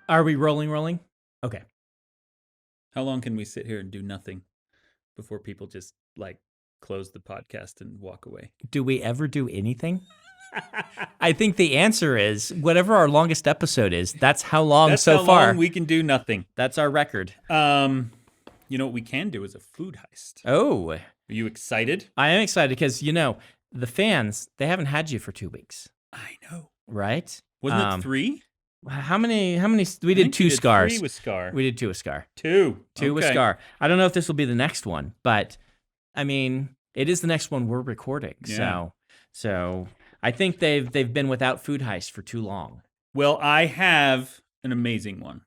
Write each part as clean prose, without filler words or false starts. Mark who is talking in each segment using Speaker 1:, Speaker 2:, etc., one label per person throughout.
Speaker 1: Are we rolling? Okay.
Speaker 2: How long can we sit here and do nothing before people just close the podcast and walk away?
Speaker 1: Do we ever do anything? I think the answer is whatever our longest episode is. That's how long
Speaker 2: That's
Speaker 1: so
Speaker 2: how
Speaker 1: far.
Speaker 2: long we can do nothing.
Speaker 1: That's our record.
Speaker 2: You know what we can do is a food heist.
Speaker 1: Oh,
Speaker 2: Are you excited?
Speaker 1: I am excited because the fans, they haven't had you for 2 weeks,
Speaker 2: I know.
Speaker 1: right?
Speaker 2: Wasn't it 3?
Speaker 1: How many? We
Speaker 2: I
Speaker 1: did
Speaker 2: think
Speaker 1: 2
Speaker 2: we did
Speaker 1: scars.
Speaker 2: 3 with Scar.
Speaker 1: We did 2 with Scar.
Speaker 2: 2.
Speaker 1: 2 with
Speaker 2: Okay.
Speaker 1: Scar. I don't know if this will be the next one, but I mean, it is the next one we're recording.
Speaker 2: Yeah.
Speaker 1: So I think they've been without food heist for too long.
Speaker 2: Well, I have an amazing one.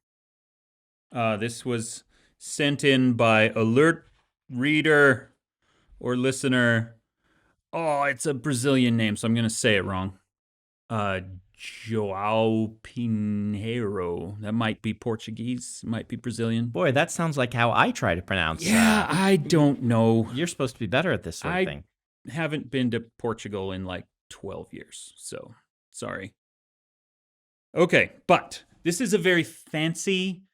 Speaker 2: This was sent in by alert reader or listener. Oh, it's a Brazilian name, so I'm going to say it wrong. João Pinheiro. That might be Portuguese, might be Brazilian.
Speaker 1: Boy, that sounds like how I try to pronounce.
Speaker 2: Yeah, I don't know.
Speaker 1: You're supposed to be better at this sort of thing.
Speaker 2: Haven't been to Portugal in 12 years, so sorry. Okay, but this is a very fancy,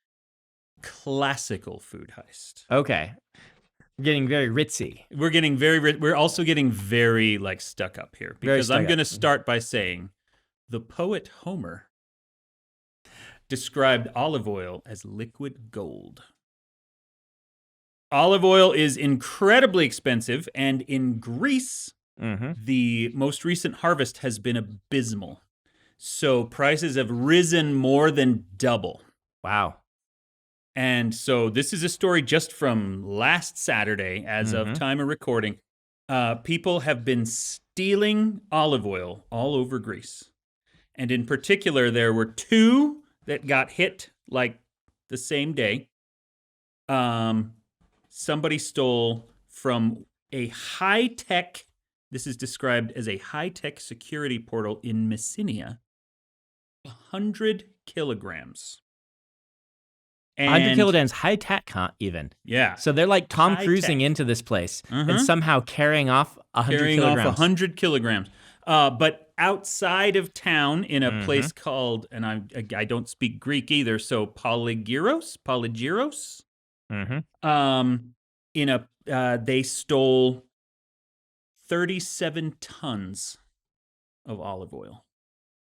Speaker 2: classical food heist.
Speaker 1: Okay. Getting very ritzy.
Speaker 2: We're getting we're also getting very stuck up here because I'm going to start by saying the poet Homer described olive oil as liquid gold. Olive oil is incredibly expensive, and in Greece, the most recent harvest has been abysmal. So prices have risen more than double.
Speaker 1: Wow.
Speaker 2: And so this is a story just from last Saturday, as of time of recording. People have been stealing olive oil all over Greece. And in particular, there were 2 that got hit the same day. Somebody stole from a high-tech, this is described as a high-tech security portal in Messina, 100 kilograms.
Speaker 1: 100 kilograms, high tech, even.
Speaker 2: Yeah.
Speaker 1: So they're like Tom
Speaker 2: High
Speaker 1: Cruising
Speaker 2: tech.
Speaker 1: into this place and somehow carrying off 100 kilograms.
Speaker 2: Carrying off 100 kilograms. But outside of town in a place called, and I don't speak Greek either, so Polygyros? They stole 37 tons of olive oil.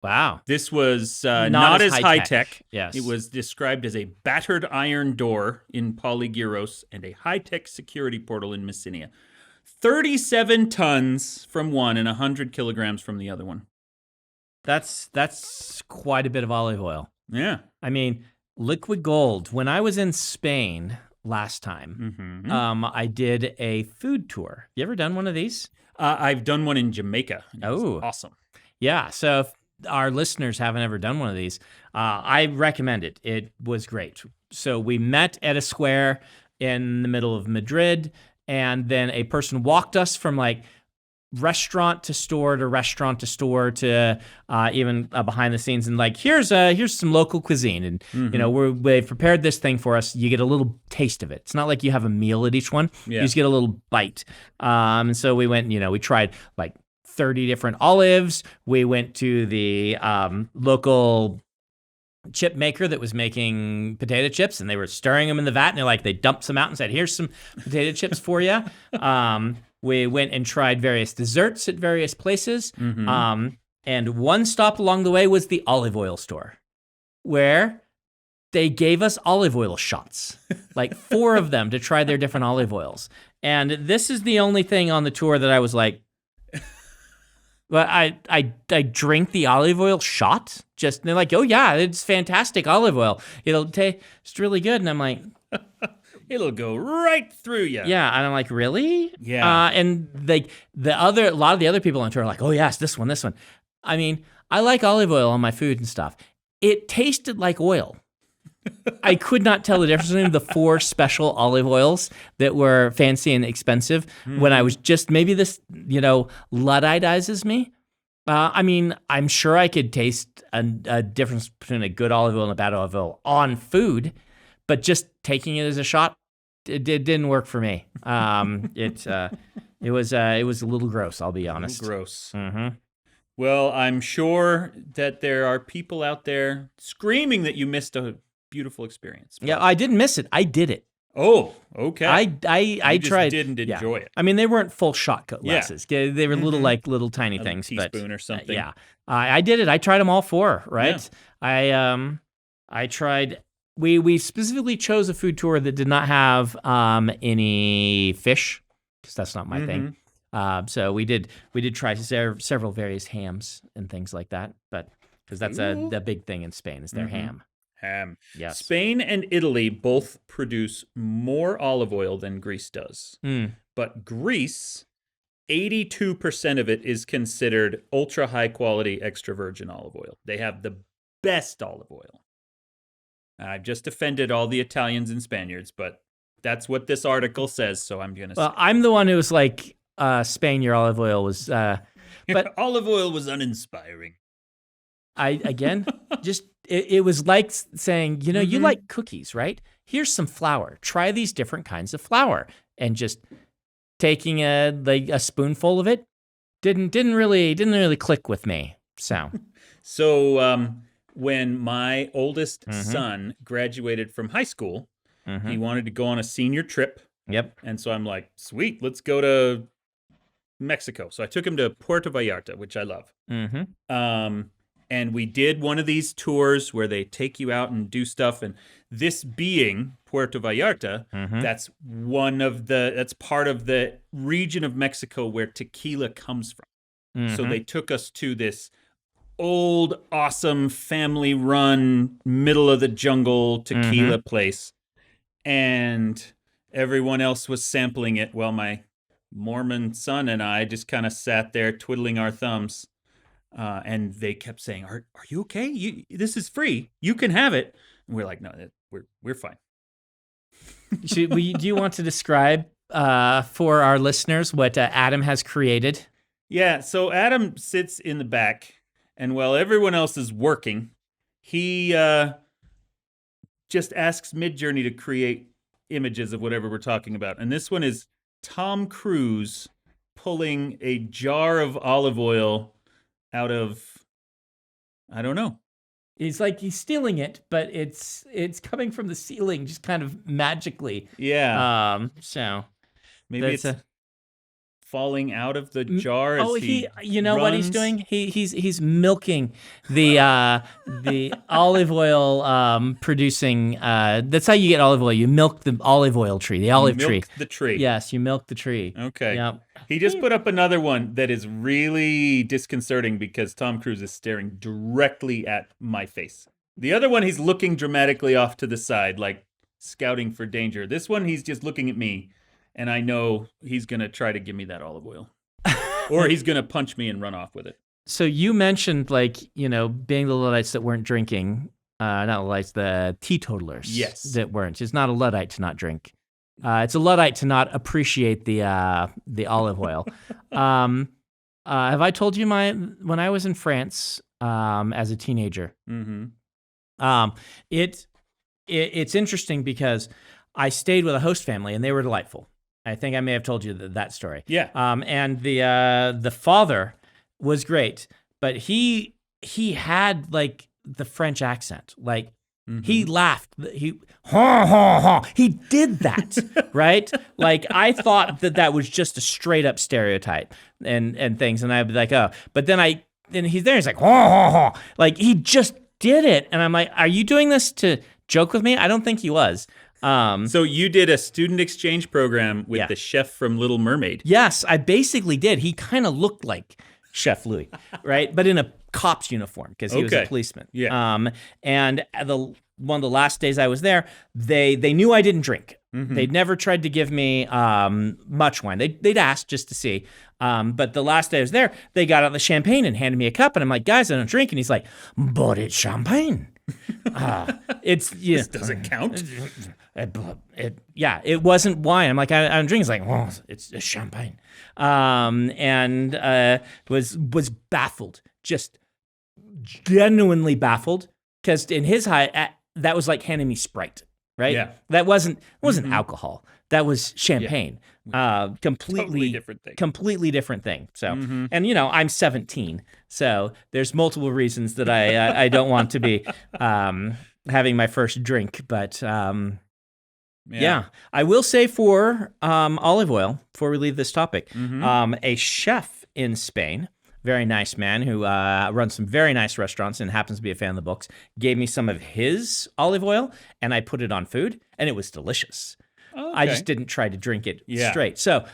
Speaker 1: Wow.
Speaker 2: This was not as high tech.
Speaker 1: Yes.
Speaker 2: It was described as a battered iron door in Polygyros and a high-tech security portal in Messina. 37 tons from one and 100 kilograms from the other one.
Speaker 1: That's quite a bit of olive oil.
Speaker 2: Yeah.
Speaker 1: I mean, liquid gold. When I was in Spain last time, I did a food tour. You ever done one of these?
Speaker 2: I've done one in Jamaica. It was awesome.
Speaker 1: Yeah. So if our listeners haven't ever done one of these, I recommend it. It was great. So we met at a square in the middle of Madrid, and then a person walked us from restaurant to store to restaurant to store to even behind the scenes, and here's some local cuisine, and they've prepared this thing for us. You get a little taste of it. It's not like you have a meal at each one.
Speaker 2: Yeah.
Speaker 1: You just get a little bite. And so we went. We tried 30 different olives. We went to the local chip maker that was making potato chips, and they were stirring them in the vat, and they dumped some out and said, here's some potato chips for you. We went and tried various desserts at various places. And one stop along the way was the olive oil store, where they gave us olive oil shots, 4 of them to try their different olive oils. And this is the only thing on the tour that I was but I drink the olive oil shot. Just they're like, oh yeah, it's fantastic olive oil. It'll taste really good, and I'm like,
Speaker 2: it'll go right through you.
Speaker 1: Yeah, and I'm like, really?
Speaker 2: Yeah.
Speaker 1: And a lot of the other people on tour are like, oh yes, this one. I mean, I like olive oil on my food and stuff. It tasted like oil. I could not tell the difference between the 4 special olive oils that were fancy and expensive when I was just, maybe this, Ludditizes me. I mean, I'm sure I could taste a difference between a good olive oil and a bad olive oil on food, but just taking it as a shot, it didn't work for me. It was a little gross, I'll be honest.
Speaker 2: Gross. Well, I'm sure that there are people out there screaming that you missed a beautiful experience.
Speaker 1: Yeah, I didn't miss it. I did it.
Speaker 2: Oh, okay.
Speaker 1: I
Speaker 2: You just
Speaker 1: tried.
Speaker 2: didn't enjoy it.
Speaker 1: I mean, they weren't full shot glasses. Yeah. They were little tiny
Speaker 2: A
Speaker 1: things.
Speaker 2: teaspoon
Speaker 1: but,
Speaker 2: or something.
Speaker 1: Yeah, I did it. I tried them all four. Right.
Speaker 2: Yeah.
Speaker 1: I tried. We specifically chose a food tour that did not have any fish because that's not my thing. So we did try several various hams and things like that, but because that's the big thing in Spain is their ham.
Speaker 2: Ham.
Speaker 1: Yes.
Speaker 2: Spain and Italy both produce more olive oil than Greece does. But Greece, 82% of it is considered ultra high quality extra virgin olive oil. They have the best olive oil. I've just offended all the Italians and Spaniards, but that's what this article says, so I'm going to say.
Speaker 1: Well, I'm the one who was like, Spain, your olive oil was, but
Speaker 2: olive oil was uninspiring.
Speaker 1: It was like saying, you like cookies, right? Here's some flour. Try these different kinds of flour, and just taking a spoonful of it didn't really click with me. So,
Speaker 2: when my oldest son graduated from high school, he wanted to go on a senior trip.
Speaker 1: Yep.
Speaker 2: And so I'm like, sweet, let's go to Mexico. So I took him to Puerto Vallarta, which I love. And we did one of these tours where they take you out and do stuff. And this being Puerto Vallarta, that's part of the region of Mexico where tequila comes from. So they took us to this old, awesome, family-run, middle-of-the-jungle tequila place. And everyone else was sampling it while my Mormon son and I just kind of sat there twiddling our thumbs. And they kept saying, "Are you okay? This is free. You can have it." And we're like, "No, we're fine."
Speaker 1: Do you want to describe for our listeners what Adam has created?
Speaker 2: Yeah. So Adam sits in the back, and while everyone else is working, he just asks Midjourney to create images of whatever we're talking about. And this one is Tom Cruise pulling a jar of olive oil out of, I don't know.
Speaker 1: It's like he's stealing it, but it's coming from the ceiling just kind of magically.
Speaker 2: Yeah.
Speaker 1: So
Speaker 2: maybe it's falling out of the jar as
Speaker 1: you know
Speaker 2: runs.
Speaker 1: What he's doing? He's milking the olive oil producing. That's how you get olive oil. You milk the olive oil tree, the olive tree.
Speaker 2: The tree.
Speaker 1: Yes, you milk the tree.
Speaker 2: Okay.
Speaker 1: Yep.
Speaker 2: He just put up another one that is really disconcerting because Tom Cruise is staring directly at my face. The other one, he's looking dramatically off to the side, like scouting for danger. This one, he's just looking at me. And I know he's going to try to give me that olive oil. Or he's going to punch me and run off with it.
Speaker 1: So you mentioned, being the Luddites that weren't drinking. Not Luddites, the teetotalers.
Speaker 2: Yes.
Speaker 1: That weren't. It's not a Luddite to not drink. It's a Luddite to not appreciate the olive oil. Have I told you when I was in France as a teenager? It's interesting because I stayed with a host family and they were delightful. I think I may have told you that story.
Speaker 2: Yeah.
Speaker 1: And the father was great, but he had the French accent. He laughed. He did that, right? I thought that was just a straight up stereotype and things. And I'd be like, oh, but then he's there. He's like, he just did it. And I'm like, are you doing this to joke with me? I don't think he was.
Speaker 2: So you did a student exchange program with the chef from Little Mermaid.
Speaker 1: Yes, I basically did. He kind of looked like Chef Louis, right? But in a cop's uniform because he was a policeman.
Speaker 2: Yeah.
Speaker 1: And one of the last days I was there, they knew I didn't drink. They'd never tried to give me much wine. They'd asked just to see. But the last day I was there, they got out the champagne and handed me a cup. And I'm like, guys, I don't drink. And he's like, but it's champagne.
Speaker 2: This doesn't count.
Speaker 1: It wasn't wine. I'm like, I don't drink. It's like, oh, it's champagne. And was baffled, just genuinely baffled, because in his that was like handing me Sprite. right?
Speaker 2: Yeah.
Speaker 1: That wasn't alcohol. That was champagne.
Speaker 2: Totally different thing.
Speaker 1: Completely different thing. So, and I'm 17, so there's multiple reasons that I don't want to be having my first drink. But yeah, I will say for olive oil, before we leave this topic, a chef in Spain, very nice man who runs some very nice restaurants and happens to be a fan of the books, gave me some of his olive oil, and I put it on food, and it was delicious.
Speaker 2: Okay.
Speaker 1: I just didn't try to drink it straight. So,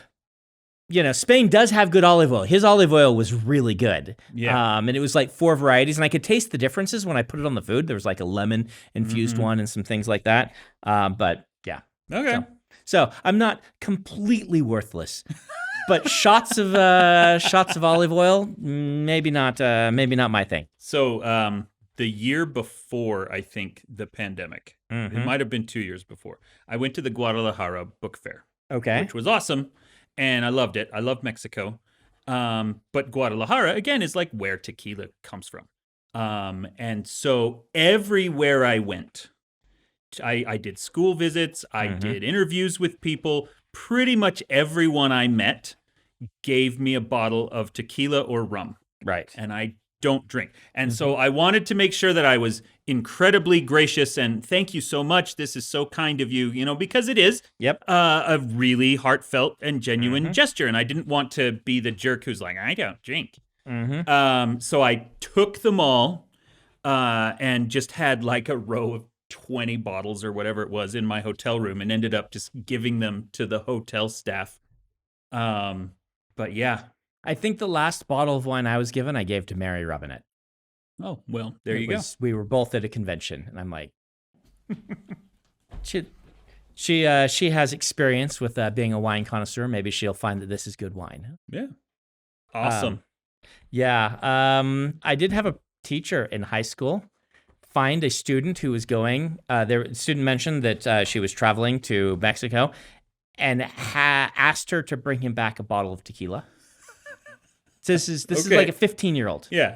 Speaker 1: Spain does have good olive oil. His olive oil was really good.
Speaker 2: Yeah.
Speaker 1: And it was like 4 varieties, and I could taste the differences when I put it on the food. There was like a lemon infused one and some things like that. But yeah.
Speaker 2: Okay.
Speaker 1: So I'm not completely worthless. But shots of olive oil, maybe not my thing.
Speaker 2: So the year before, I think, the pandemic, it might have been 2 years before, I went to the Guadalajara Book Fair.
Speaker 1: Okay.
Speaker 2: Which was awesome, and I loved it. I love Mexico. But Guadalajara, again, is like where tequila comes from. And so everywhere I went, I did school visits, I did interviews with people. Pretty much everyone I met gave me a bottle of tequila or rum.
Speaker 1: Right.
Speaker 2: And I don't drink. And so I wanted to make sure that I was incredibly gracious and thank you so much. This is so kind of you, because it is a really heartfelt and genuine gesture. And I didn't want to be the jerk who's like, I don't drink. So I took them all and just had like a row of 20 bottles or whatever it was in my hotel room and ended up just giving them to the hotel staff. But yeah.
Speaker 1: I think the last bottle of wine I was given, I gave to Mary Robinette.
Speaker 2: Oh, well, there you go.
Speaker 1: We were both at a convention, and I'm like, she has experience with being a wine connoisseur. Maybe she'll find that this is good wine.
Speaker 2: Yeah. Awesome.
Speaker 1: I did have a teacher in high school find a student who was going. The student mentioned that she was traveling to Mexico and asked her to bring him back a bottle of tequila. This is like a 15-year-old.
Speaker 2: Yeah.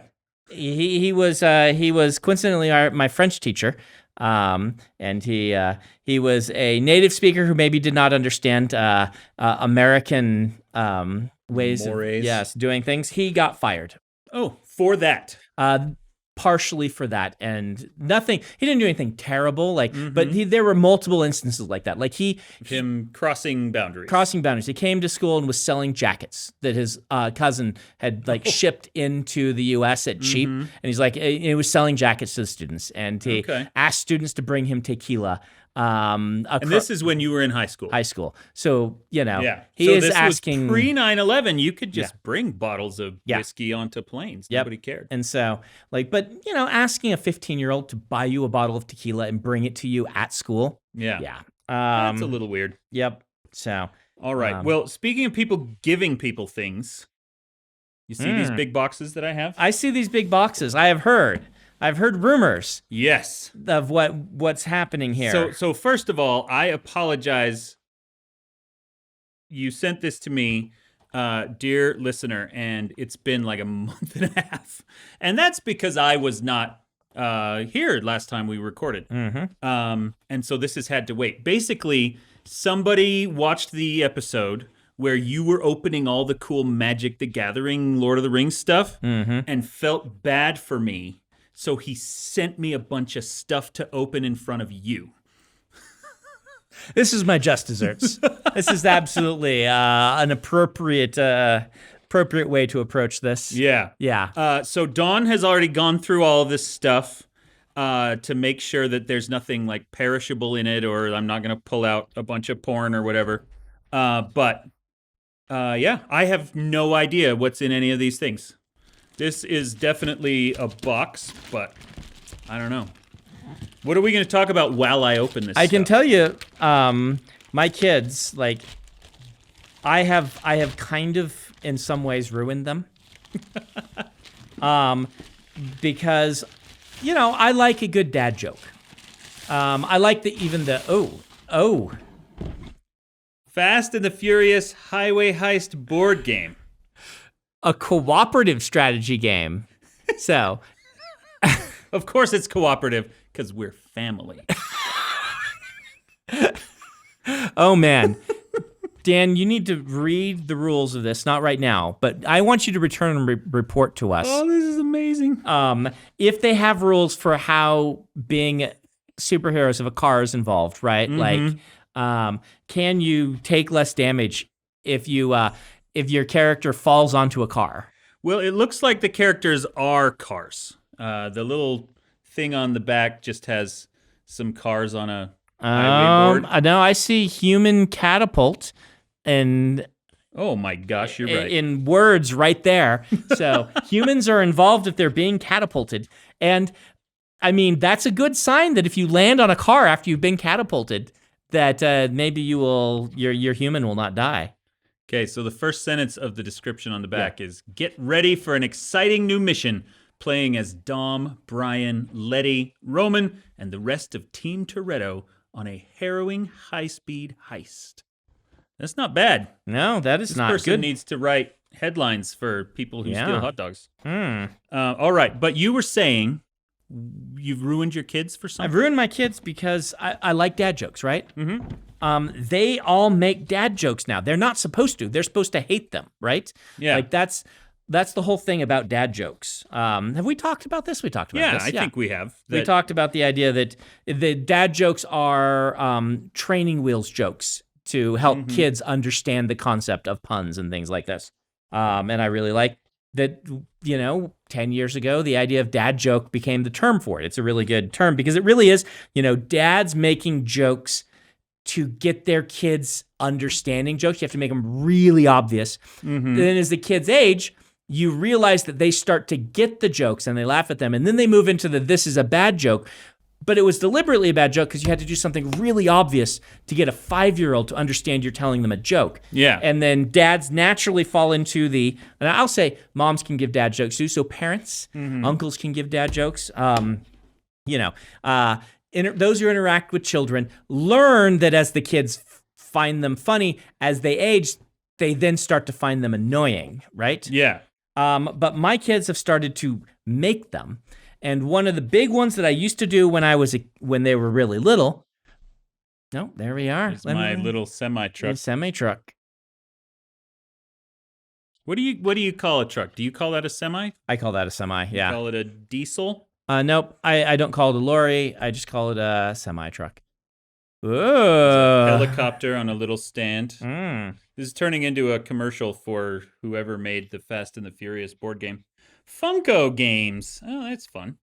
Speaker 1: He was coincidentally my French teacher, and he was a native speaker who maybe did not understand American ways of doing things. He got fired.
Speaker 2: Oh, for that.
Speaker 1: Partially for that, and nothing. He didn't do anything terrible, but there were multiple instances like that. Like
Speaker 2: him crossing boundaries.
Speaker 1: He came to school and was selling jackets that his cousin had shipped into the U.S. at cheap, and he's like, he was selling jackets to the students, and he asked students to bring him tequila.
Speaker 2: And this is when you were in high school.
Speaker 1: So, he
Speaker 2: so
Speaker 1: is
Speaker 2: this
Speaker 1: asking.
Speaker 2: Was pre 9/11, you could just bring bottles of whiskey onto planes. Nobody cared.
Speaker 1: And so, asking a 15-year-old to buy you a bottle of tequila and bring it to you at school.
Speaker 2: Yeah. That's a little weird.
Speaker 1: Yep. So.
Speaker 2: All right. Well, speaking of people giving people things, you see these big boxes that I have?
Speaker 1: I see these big boxes. I've heard rumors.
Speaker 2: Yes.
Speaker 1: Of what's happening here.
Speaker 2: So first of all, I apologize. You sent this to me, dear listener, and it's been like a month and a half. And that's because I was not here last time we recorded. And so this has had to wait. Basically, somebody watched the episode where you were opening all the cool Magic the Gathering, Lord of the Rings stuff, and felt bad for me. So he sent me a bunch of stuff to open in front of you.
Speaker 1: This is my just desserts. This is absolutely an appropriate way to approach this.
Speaker 2: Yeah. So Dawn has already gone through all of this stuff to make sure that there's nothing like perishable in it, or I'm not going to pull out a bunch of porn or whatever. But I have no idea what's in any of these things. This is definitely a box, but I don't know. What are we going to talk about while I open this
Speaker 1: I can tell you, my kids, I have kind of, in some ways, ruined them. Because, I like a good dad joke. I like the
Speaker 2: Fast and the Furious Highway Heist board game.
Speaker 1: A cooperative strategy game. So,
Speaker 2: of course it's cooperative because we're family.
Speaker 1: Oh, man. Dan, you need to read the rules of this, not right now, but I want you to return and report to us.
Speaker 2: Oh, this is amazing.
Speaker 1: If they have rules for how being superheroes of a car is involved, right?
Speaker 2: Mm-hmm.
Speaker 1: Like, can you take less damage if your character falls onto a car?
Speaker 2: Well, it looks like the characters are cars. The little thing on the back just has some cars on a highway board.
Speaker 1: No, I see human catapult and
Speaker 2: Oh my gosh, you're right.
Speaker 1: in words right there. So humans are involved if they're being catapulted. And I mean, that's a good sign that if you land on a car after you've been catapulted, that maybe your human will not die.
Speaker 2: Okay, so the first sentence of the description on the back is, get ready for an exciting new mission, playing as Dom, Brian, Letty, Roman, and the rest of Team Toretto on a harrowing high-speed heist. That's not bad.
Speaker 1: No, that is not good.
Speaker 2: This person needs to write headlines for people who steal hot dogs. All right, but you were saying you've ruined your kids for something?
Speaker 1: I've ruined my kids because I like dad jokes, right? Mm-hmm. They all make dad jokes now. They're not supposed to. They're supposed to hate them, right?
Speaker 2: Yeah.
Speaker 1: Like that's the whole thing about dad jokes. Have we talked about this? We talked about this.
Speaker 2: I think we have.
Speaker 1: We talked about the idea that the dad jokes are training wheels jokes to help kids understand the concept of puns and things like this. And I really like that, 10 years ago, the idea of dad joke became the term for it. It's a really good term because it really is, dads making jokes to get their kids understanding jokes. You have to make them really obvious. Mm-hmm. Then as the kids age, you realize that they start to get the jokes and they laugh at them. And then they move into this is a bad joke. But it was deliberately a bad joke because you had to do something really obvious to get a 5-year-old to understand you're telling them a joke.
Speaker 2: Yeah.
Speaker 1: And then dads naturally fall into and I'll say moms can give dad jokes too. So parents, uncles can give dad jokes. Those who interact with children learn that as the kids find them funny, as they age, they then start to find them annoying, right?
Speaker 2: Yeah.
Speaker 1: But my kids have started to make them. And one of the big ones that I used to do when they were really little. No, there we are.
Speaker 2: It's my little semi-truck.
Speaker 1: Semi-truck.
Speaker 2: What do you call a truck? Do you call that a semi?
Speaker 1: I call that a semi, yeah.
Speaker 2: You call it a diesel?
Speaker 1: Nope, I don't call it a lorry. I just call it a semi-truck.
Speaker 2: It's a helicopter on a little stand. This is turning into a commercial for whoever made the Fast and the Furious board game. Funko games. Oh, that's fun.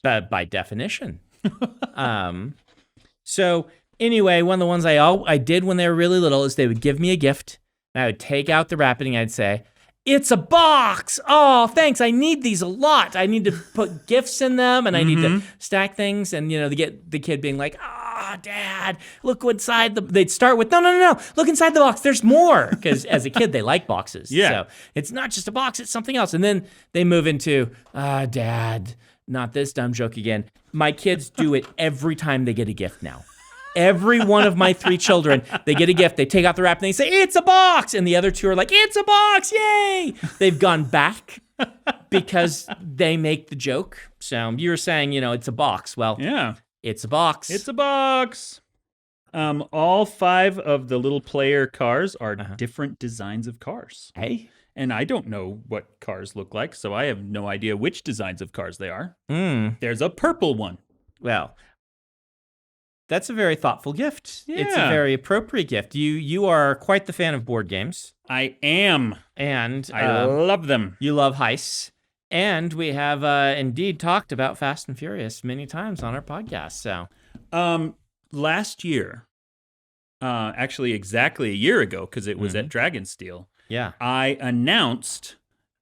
Speaker 1: By definition. So anyway, one of the ones I did when they were really little is they would give me a gift, and I would take out the wrapping, and I'd say, "It's a box! Oh, thanks, I need these a lot. I need to put gifts in them, and I need to stack things," and, to get the kid being like, Dad, look inside they'd start with, no, look inside the box, there's more, because as a kid, they like boxes.
Speaker 2: Yeah.
Speaker 1: So it's not just a box, it's something else. And then they move into, Dad, not this dumb joke again. My kids do it every time they get a gift now. Every one of my 3 children, they get a gift, they take out the wrap, and they say, "It's a box!" And the other 2 are like, "It's a box, yay!" They've gone back because they make the joke. So you were saying, it's a box. Well,
Speaker 2: yeah.
Speaker 1: It's a box.
Speaker 2: It's a box. All 5 of the little player cars are different designs of cars.
Speaker 1: Hey.
Speaker 2: And I don't know what cars look like, so I have no idea which designs of cars they are. There's a purple one.
Speaker 1: Well, that's a very thoughtful gift.
Speaker 2: Yeah.
Speaker 1: It's a very appropriate gift. You are quite the fan of board games.
Speaker 2: I am.
Speaker 1: And
Speaker 2: I love them.
Speaker 1: You love heists. And we have indeed talked about Fast and Furious many times on our podcast. So,
Speaker 2: last year, actually exactly a year ago, because it was at Dragonsteel,
Speaker 1: yeah,
Speaker 2: I announced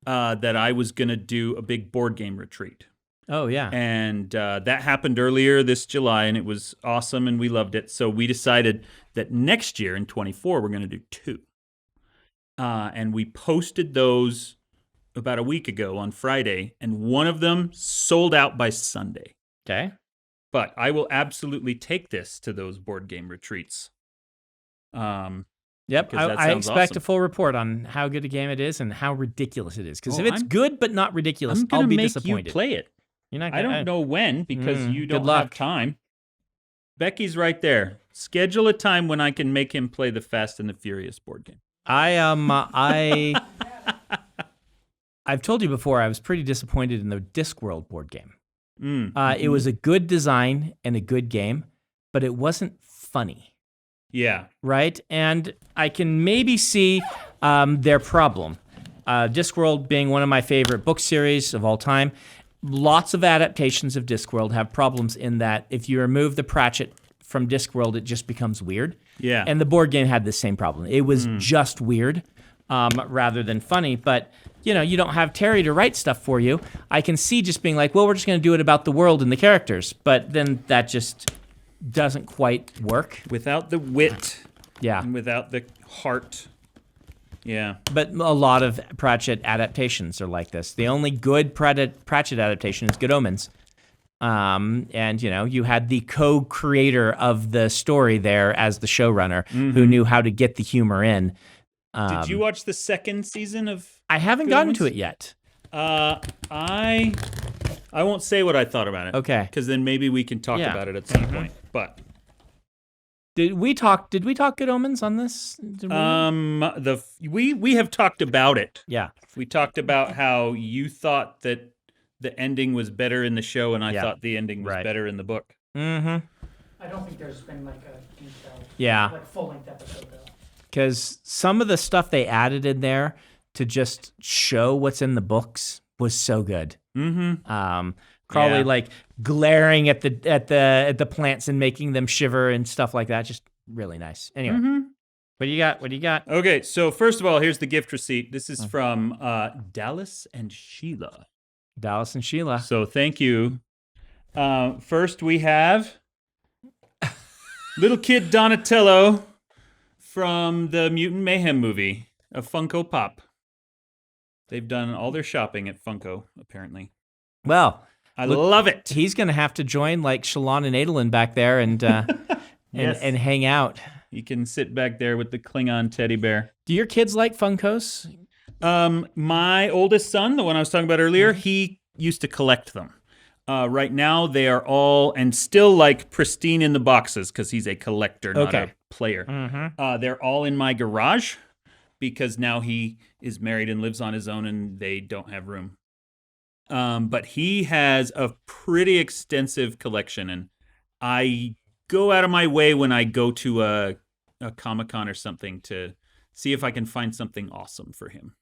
Speaker 2: that I was going to do a big board game retreat.
Speaker 1: Oh, yeah.
Speaker 2: And that happened earlier this July, and it was awesome, and we loved it. So we decided that next year, in 24, we're going to do 2. And we posted those about a week ago on Friday, and one of them sold out by Sunday.
Speaker 1: Okay.
Speaker 2: But I will absolutely take this to those board game retreats.
Speaker 1: Yep, I expect
Speaker 2: awesome.
Speaker 1: A full report on how good a game it is and how ridiculous it is. Because if it's good but not ridiculous, I'll be disappointed.
Speaker 2: You play it.
Speaker 1: You're not.
Speaker 2: I don't know when, because you
Speaker 1: good
Speaker 2: don't
Speaker 1: luck.
Speaker 2: have time. Becky's right there. Schedule a time when I can make him play the Fast and the Furious board game.
Speaker 1: I've told you before, I was pretty disappointed in the Discworld board game. It was a good design and a good game, but it wasn't funny.
Speaker 2: Yeah.
Speaker 1: Right? And I can maybe see their problem. Discworld being one of my favorite book series of all time. Lots of adaptations of Discworld have problems in that if you remove the Pratchett from Discworld, it just becomes weird.
Speaker 2: Yeah.
Speaker 1: And the board game had the same problem. It was just weird rather than funny. But, you don't have Terry to write stuff for you. I can see just being like, well, we're just going to do it about the world and the characters. But then that just doesn't quite work.
Speaker 2: Without the wit.
Speaker 1: Yeah.
Speaker 2: And without the heart. Yeah.
Speaker 1: But a lot of Pratchett adaptations are like this. The only good Pratchett adaptation is Good Omens. And, you had the co-creator of the story there as the showrunner who knew how to get the humor in.
Speaker 2: Did you watch the second season of
Speaker 1: I haven't gotten to it yet.
Speaker 2: I won't say what I thought about it.
Speaker 1: Okay.
Speaker 2: Because then maybe we can talk about it at some point. But
Speaker 1: Did we talk Good Omens on this?
Speaker 2: we have talked about it.
Speaker 1: Yeah.
Speaker 2: We talked about how you thought that the ending was better in the show, and I thought the ending was better in the book.
Speaker 1: Mm-hmm.
Speaker 3: I don't think there's been like a
Speaker 1: Yeah.
Speaker 3: full-length episode though.
Speaker 1: Because some of the stuff they added in there to just show what's in the books was so good.
Speaker 2: Mm-hmm.
Speaker 1: Crowley like glaring at the plants and making them shiver and stuff like that. Just really nice. Anyway, what do you got? What do you got?
Speaker 2: Okay, so first of all, here's the gift receipt. This is from Dallas and Sheila.
Speaker 1: Dallas and Sheila.
Speaker 2: So thank you. First we have little kid Donatello from the Mutant Mayhem movie, a Funko Pop. They've done all their shopping at Funko, apparently.
Speaker 1: Well,
Speaker 2: I love it.
Speaker 1: He's going to have to join like Shalon and Adolin back there and and hang out.
Speaker 2: You can sit back there with the Klingon teddy bear.
Speaker 1: Do your kids like Funkos?
Speaker 2: My oldest son, the one I was talking about earlier, he used to collect them. Right now, they are all, and still like pristine in the boxes because he's a collector, not a player. They're all in my garage because now he is married and lives on his own and they don't have room. But he has a pretty extensive collection, and I go out of my way when I go to a Comic-Con or something to see if I can find something awesome for him.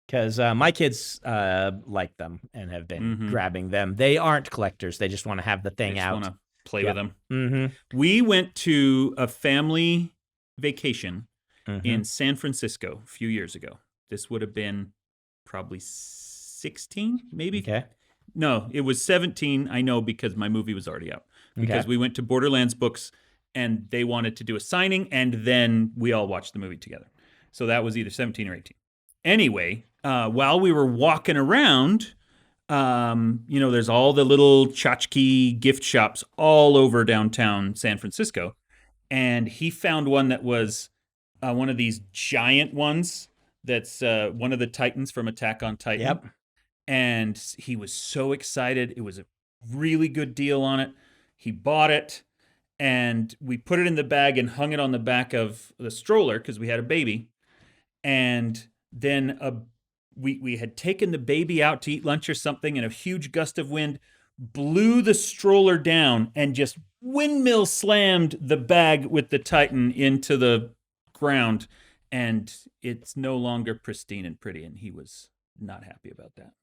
Speaker 1: Because my kids like them and have been grabbing them. They aren't collectors. They just want to have the thing out.
Speaker 2: They just want to play with them. We went to a family vacation in San Francisco a few years ago. This would have been probably 16, maybe?
Speaker 1: Okay.
Speaker 2: No, it was 17, I know, because my movie was already out. Because we went to Borderlands Books, and they wanted to do a signing, and then we all watched the movie together. So that was either 17 or 18. Anyway, while we were walking around, there's all the little tchotchke gift shops all over downtown San Francisco. And he found one that was one of these giant ones that's one of the Titans from Attack on Titan.
Speaker 1: Yep.
Speaker 2: And he was so excited. It was a really good deal on it. He bought it, and we put it in the bag and hung it on the back of the stroller because we had a baby. And then we had taken the baby out to eat lunch or something, and a huge gust of wind blew the stroller down and just windmill slammed the bag with the Titan into the ground. And it's no longer pristine and pretty, and he was not happy about that.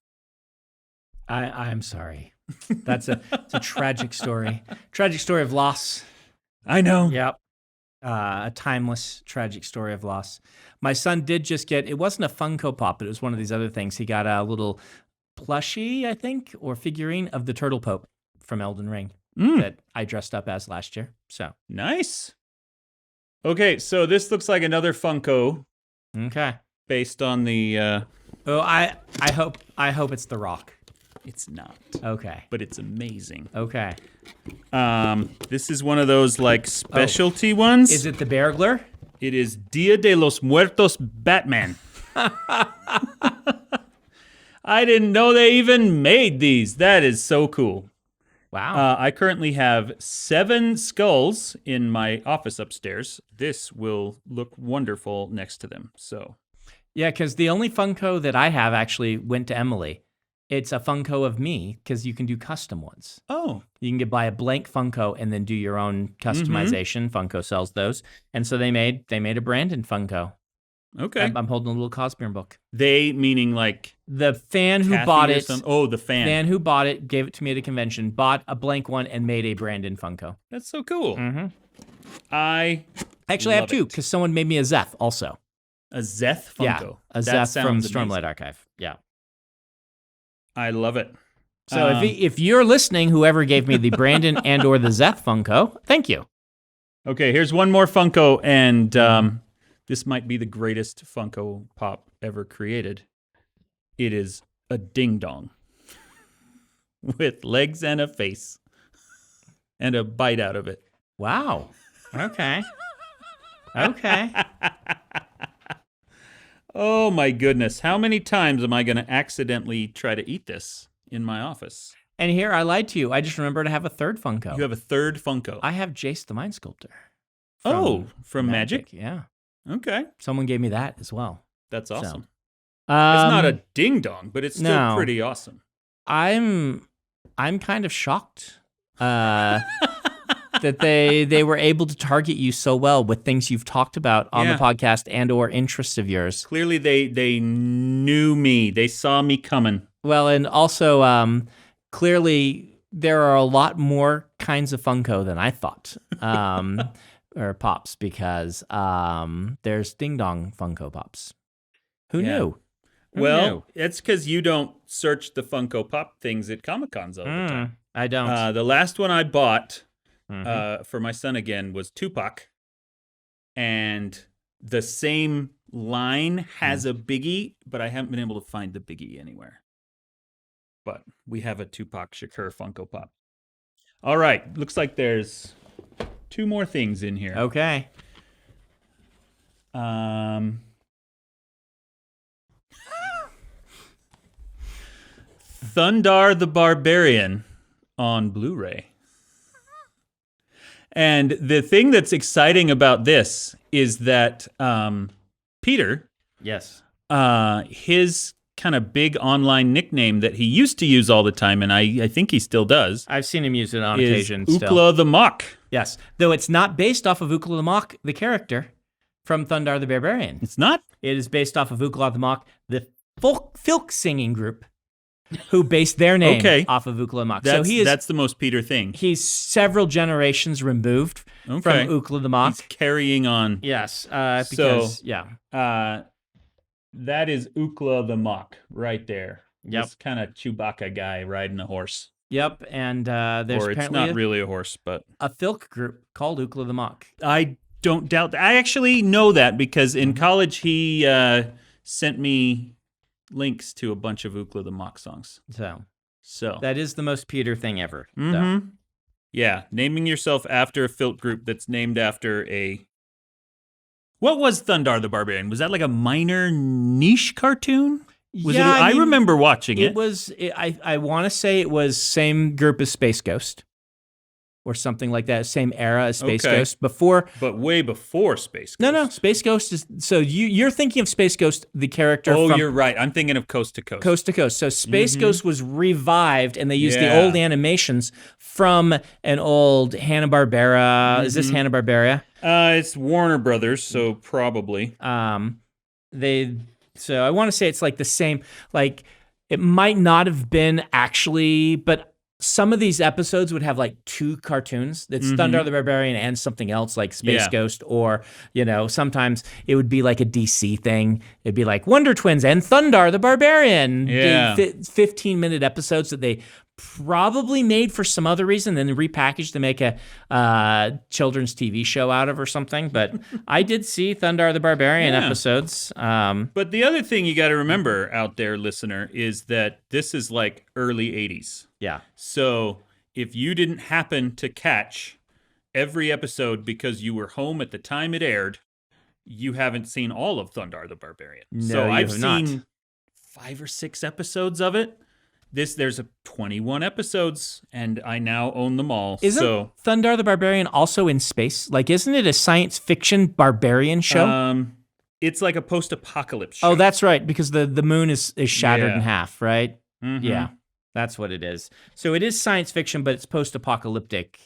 Speaker 1: I'm sorry. It's a tragic story. Tragic story of loss.
Speaker 2: I know.
Speaker 1: Yep. A timeless, tragic story of loss. My son did just get, it wasn't a Funko Pop, but it was one of these other things. He got a little plushie, I think, or figurine of the Turtle Pope from Elden Ring that I dressed up as last year. So
Speaker 2: nice. Okay, so this looks like another Funko.
Speaker 1: Okay.
Speaker 2: Based on the
Speaker 1: I hope it's The Rock.
Speaker 2: It's not.
Speaker 1: Okay.
Speaker 2: But it's amazing.
Speaker 1: Okay.
Speaker 2: This is one of those like specialty ones.
Speaker 1: Is it the Beargler?
Speaker 2: It is Dia de los Muertos Batman. I didn't know they even made these. That is so cool.
Speaker 1: Wow.
Speaker 2: I currently have 7 skulls in my office upstairs. This will look wonderful next to them. So,
Speaker 1: Yeah, because the only Funko that I have actually went to Emily. It's a Funko of me because you can do custom ones.
Speaker 2: oh,
Speaker 1: You can buy a blank Funko and then do your own customization. Funko sells those, and so they made a Brandon Funko.
Speaker 2: okay.
Speaker 1: I'm holding a little Cosbyr book.
Speaker 2: They meaning like
Speaker 1: The fan who
Speaker 2: Kathy
Speaker 1: bought
Speaker 2: or
Speaker 1: it,
Speaker 2: Oh, the fan.
Speaker 1: who bought it, gave it to me at a convention, bought a blank one, and made a Brandon Funko.
Speaker 2: That's so cool.
Speaker 1: Mm-hmm.
Speaker 2: I
Speaker 1: Actually, I have
Speaker 2: love
Speaker 1: 2
Speaker 2: it.
Speaker 1: because someone made me a Zeth also.
Speaker 2: A Zeth Funko.
Speaker 1: Yeah, a
Speaker 2: That
Speaker 1: Zeth from
Speaker 2: sounds
Speaker 1: Stormlight
Speaker 2: amazing.
Speaker 1: Archive. Yeah.
Speaker 2: I love it.
Speaker 1: So if you're listening, whoever gave me the Brandon and or the Zeth Funko, thank you.
Speaker 2: Okay, here's one more Funko, and this might be the greatest Funko Pop ever created. It is a ding dong with legs and a face and a bite out of it.
Speaker 1: Wow. Okay. Okay.
Speaker 2: Oh my goodness. How many times am I going to accidentally try to eat this in my office?
Speaker 1: And here, I lied to you. I just remembered I have a third Funko.
Speaker 2: You have a third Funko.
Speaker 1: I have Jace the Mind Sculptor.
Speaker 2: From Magic?
Speaker 1: Yeah.
Speaker 2: Okay.
Speaker 1: Someone gave me that as well.
Speaker 2: That's awesome. It's
Speaker 1: Um,
Speaker 2: not a ding dong, but it's still
Speaker 1: no.
Speaker 2: pretty awesome.
Speaker 1: I'm kind of shocked that they were able to target you so well with things you've talked about on
Speaker 2: Yeah.
Speaker 1: the podcast and or interests of yours.
Speaker 2: Clearly they knew me. They saw me coming.
Speaker 1: Well, and also clearly there are a lot more kinds of Funko than I thought. Or Pops, because there's Ding Dong Funko Pops. Who
Speaker 2: Yeah.
Speaker 1: knew? Who
Speaker 2: Well,
Speaker 1: knew?
Speaker 2: it's because you don't search the Funko Pop things at Comic-Cons all the time.
Speaker 1: I don't.
Speaker 2: The last one I bought
Speaker 1: Mhm.
Speaker 2: for my son again was Tupac. And the same line has a Biggie, but I haven't been able to find the Biggie anywhere. But we have a Tupac Shakur Funko Pop. All right. Looks like there's 2 more things in here.
Speaker 1: Okay.
Speaker 2: Thundar the Barbarian on Blu-ray. And the thing that's exciting about this is that Peter,
Speaker 1: Yes.
Speaker 2: his kind of big online nickname that he used to use all the time, and I think he still does,
Speaker 1: I've seen him use it on
Speaker 2: is
Speaker 1: occasion still.
Speaker 2: Ookla the Mock.
Speaker 1: Yes. Though it's not based off of Ookla the Mock, the character from Thundar the Barbarian.
Speaker 2: It's not?
Speaker 1: It is based off of Ookla the Mock, the folk singing group who based their name
Speaker 2: Okay.
Speaker 1: off of Ookla the Mock.
Speaker 2: That's,
Speaker 1: So he is
Speaker 2: that's the most Peter thing.
Speaker 1: he's several generations removed
Speaker 2: Okay.
Speaker 1: from Ookla the Mock.
Speaker 2: He's carrying on.
Speaker 1: Yes, because
Speaker 2: That is Ookla the Mock right there.
Speaker 1: Yep.
Speaker 2: This kind of Chewbacca guy riding a horse.
Speaker 1: Yep, and there's
Speaker 2: Or it's
Speaker 1: apparently
Speaker 2: not really a horse, but
Speaker 1: a filk group called Ookla the Mock.
Speaker 2: I don't doubt that. I actually know that because in college he sent me links to a bunch of Ookla the Mock songs.
Speaker 1: So that is the most Peter thing ever. So.
Speaker 2: Mm-hmm. Yeah, naming yourself after a filk group that's named after a... What was Thundar the Barbarian? Was that like a minor niche cartoon? I remember watching it.
Speaker 1: It was. I want to say it was same group as Space Ghost, or something like that. Same era as Space
Speaker 2: Okay.
Speaker 1: Ghost. Before.
Speaker 2: But way before Space Ghost.
Speaker 1: No. Space Ghost is. So you're thinking of Space Ghost, the character.
Speaker 2: Oh,
Speaker 1: from
Speaker 2: you're right. I'm thinking of Coast to Coast.
Speaker 1: Coast to Coast. So Space Ghost was revived, and they used the
Speaker 2: Yeah.
Speaker 1: old animations from an old Hanna-Barbera. Is this Hanna-Barbera?
Speaker 2: It's Warner Brothers, so probably.
Speaker 1: So I want to say it's like the same, like it might not have been actually, but some of these episodes would have like 2 cartoons. That's Thundar the Barbarian and something else like Space
Speaker 2: Yeah.
Speaker 1: Ghost, or, sometimes it would be like a DC thing. It'd be like Wonder Twins and Thundar the Barbarian.
Speaker 2: Yeah.
Speaker 1: 15-minute episodes that they probably made for some other reason, then repackaged to make a children's TV show out of or something. But I did see Thundar the Barbarian
Speaker 2: Yeah.
Speaker 1: episodes.
Speaker 2: But the other thing you got to remember out there, listener, is that this is like early 80s.
Speaker 1: Yeah.
Speaker 2: So if you didn't happen to catch every episode because you were home at the time it aired, you haven't seen all of Thundar the Barbarian.
Speaker 1: No,
Speaker 2: so
Speaker 1: you
Speaker 2: I've
Speaker 1: have not.
Speaker 2: seen 5 or 6 episodes of it. There's 21 episodes, and I now own them all.
Speaker 1: Isn't Thundar the Barbarian also in space? Like, isn't it a science fiction barbarian show?
Speaker 2: It's like a post-apocalypse show.
Speaker 1: Oh, that's right, because the moon is shattered in half, right?
Speaker 2: Mm-hmm.
Speaker 1: Yeah, that's what it is. So it is science fiction, but it's post-apocalyptic.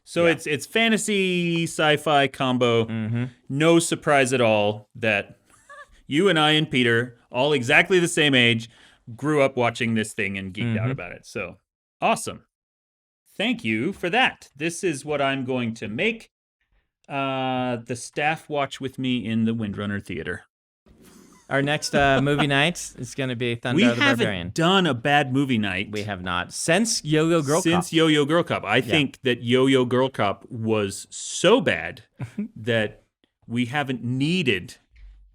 Speaker 2: So it's fantasy, sci-fi combo.
Speaker 1: Mm-hmm.
Speaker 2: No surprise at all that you and I and Peter, all exactly the same age, grew up watching this thing and geeked out about it. So awesome. Thank you for that. This is what I'm going to make. The staff watch with me in the Windrunner Theater.
Speaker 1: Our next movie night is going to be Thundar the Barbarian.
Speaker 2: We haven't done a bad movie night.
Speaker 1: We have not. Since Yo-Yo Girl Cop.
Speaker 2: Since Yo-Yo Girl Cop. I think that Yo-Yo Girl Cop was so bad that we haven't needed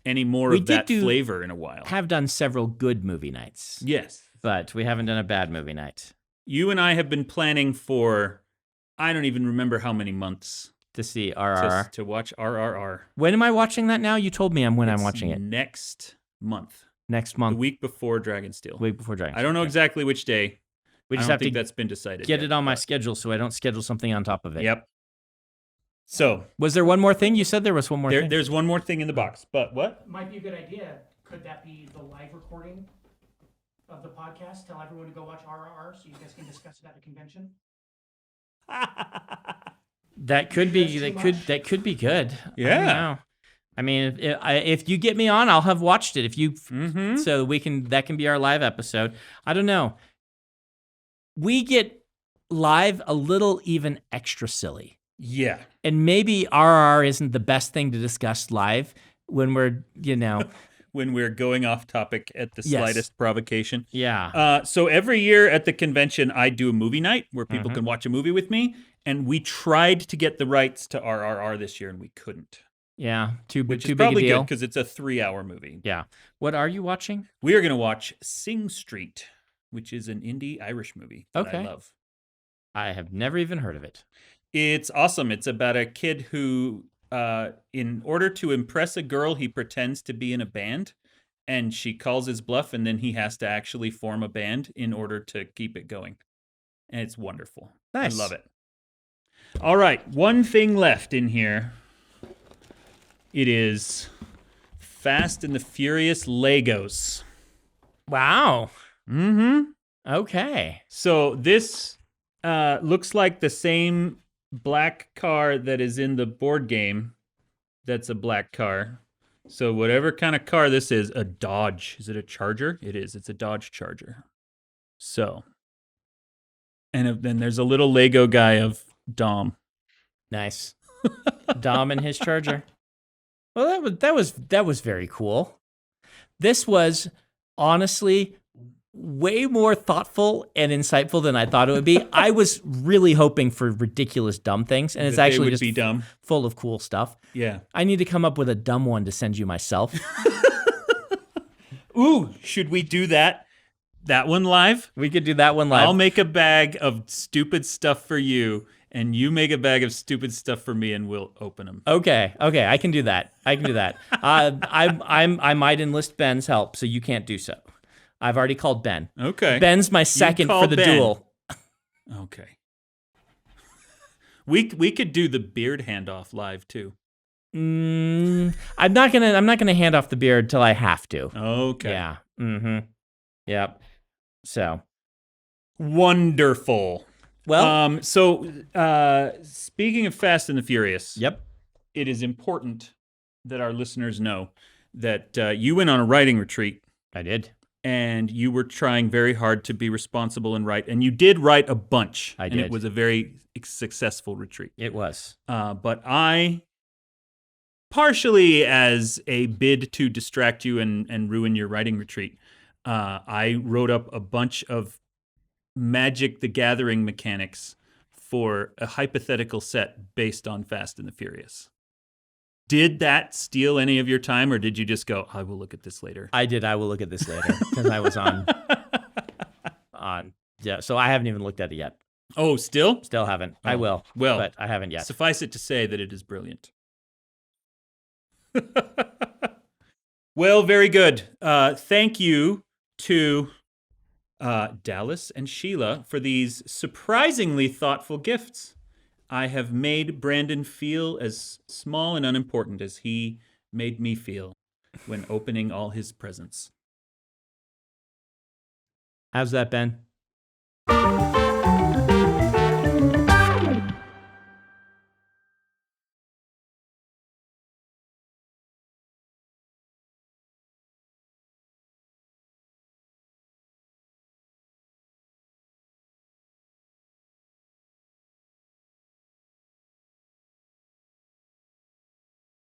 Speaker 2: any more of that flavor in a while.
Speaker 1: Have done several good movie nights.
Speaker 2: Yes.
Speaker 1: But we haven't done a bad movie night.
Speaker 2: You and I have been planning for, I don't even remember how many months.
Speaker 1: To see RRR.
Speaker 2: To watch RRR.
Speaker 1: When am I watching that now? You told me I'm watching it.
Speaker 2: Next month.
Speaker 1: Next month.
Speaker 2: The week before Dragonsteel.
Speaker 1: Week before Dragonsteel.
Speaker 2: I don't know exactly which day.
Speaker 1: We just
Speaker 2: I don't
Speaker 1: have
Speaker 2: think
Speaker 1: to
Speaker 2: that's been decided
Speaker 1: get
Speaker 2: yet,
Speaker 1: it on my schedule so I don't schedule something on top of it.
Speaker 2: Yep. So.
Speaker 1: Was there one more thing? You said there was one more thing.
Speaker 2: There's one more thing in the box, but what?
Speaker 3: Might be a good idea. Could that be the live recording of the podcast? Tell everyone to go watch RRR so you guys can discuss it at a convention.
Speaker 1: That could be that could be good.
Speaker 2: Yeah.
Speaker 1: I don't know. I mean, if you get me on, I'll have watched it. If you so that can be our live episode. I don't know. We get live a little even extra silly.
Speaker 2: Yeah.
Speaker 1: And maybe RR isn't the best thing to discuss live when we're,
Speaker 2: when we're going off topic at the slightest provocation.
Speaker 1: Yeah.
Speaker 2: So every year at the convention, I do a movie night where people can watch a movie with me. And we tried to get the rights to RRR this year, and we couldn't.
Speaker 1: Yeah. Too
Speaker 2: Which
Speaker 1: big
Speaker 2: is probably
Speaker 1: a deal.
Speaker 2: good because it's a 3-hour movie.
Speaker 1: Yeah. What are you watching?
Speaker 2: We are going to watch Sing Street, which is an indie Irish movie that I love.
Speaker 1: I have never even heard of it.
Speaker 2: It's awesome. It's about a kid who, in order to impress a girl, he pretends to be in a band, and she calls his bluff, and then he has to actually form a band in order to keep it going. And it's wonderful.
Speaker 1: Nice.
Speaker 2: I love it. All right, one thing left in here. It is Fast and the Furious Legos.
Speaker 1: Wow.
Speaker 2: Mm-hmm.
Speaker 1: Okay.
Speaker 2: So this looks like the same black car that is in the board game. That's a black car. So whatever kind of car this is, a Dodge. Is it a Charger? It is. It's a Dodge Charger. So, and then there's a little Lego guy of Dom.
Speaker 1: Nice. Dom and his Charger. Well, that was very cool. This was honestly way more thoughtful and insightful than I thought it would be. I was really hoping for ridiculous dumb things, and it's actually just
Speaker 2: dumb.
Speaker 1: Full of cool stuff.
Speaker 2: Yeah.
Speaker 1: I need to come up with a dumb one to send you myself.
Speaker 2: Ooh, should we do that? That one live?
Speaker 1: We could do that one live.
Speaker 2: I'll make a bag of stupid stuff for you, and you make a bag of stupid stuff for me, and we'll open them.
Speaker 1: Okay, I can do that. I might enlist Ben's help, so you can't do so. I've already called Ben.
Speaker 2: Okay.
Speaker 1: Ben's my second for the duel.
Speaker 2: Okay. We could do the beard handoff live too.
Speaker 1: I'm not gonna hand off the beard till I have to.
Speaker 2: Okay.
Speaker 1: Yeah. Mm-hmm. Yep. So
Speaker 2: wonderful.
Speaker 1: Well,
Speaker 2: speaking of Fast and the Furious,
Speaker 1: yep.
Speaker 2: It is important that our listeners know that you went on a writing retreat.
Speaker 1: I did.
Speaker 2: And you were trying very hard to be responsible and write. And you did write a bunch.
Speaker 1: I did.
Speaker 2: And it was a very successful retreat.
Speaker 1: It was.
Speaker 2: But I, partially as a bid to distract you and ruin your writing retreat, I wrote up a bunch of Magic the Gathering mechanics for a hypothetical set based on Fast and the Furious. Did that steal any of your time, or did you just go, I will look at this later?
Speaker 1: I did. I will look at this later because I was on. Yeah, so I haven't even looked at it yet.
Speaker 2: Oh, still?
Speaker 1: Still haven't.
Speaker 2: Oh,
Speaker 1: I will.
Speaker 2: Well,
Speaker 1: but I haven't yet.
Speaker 2: Suffice it to say that it is brilliant. Well, very good. Thank you to Dallas and Sheila, for these surprisingly thoughtful gifts. I have made Brandon feel as small and unimportant as he made me feel when opening all his presents.
Speaker 1: How's that, Ben?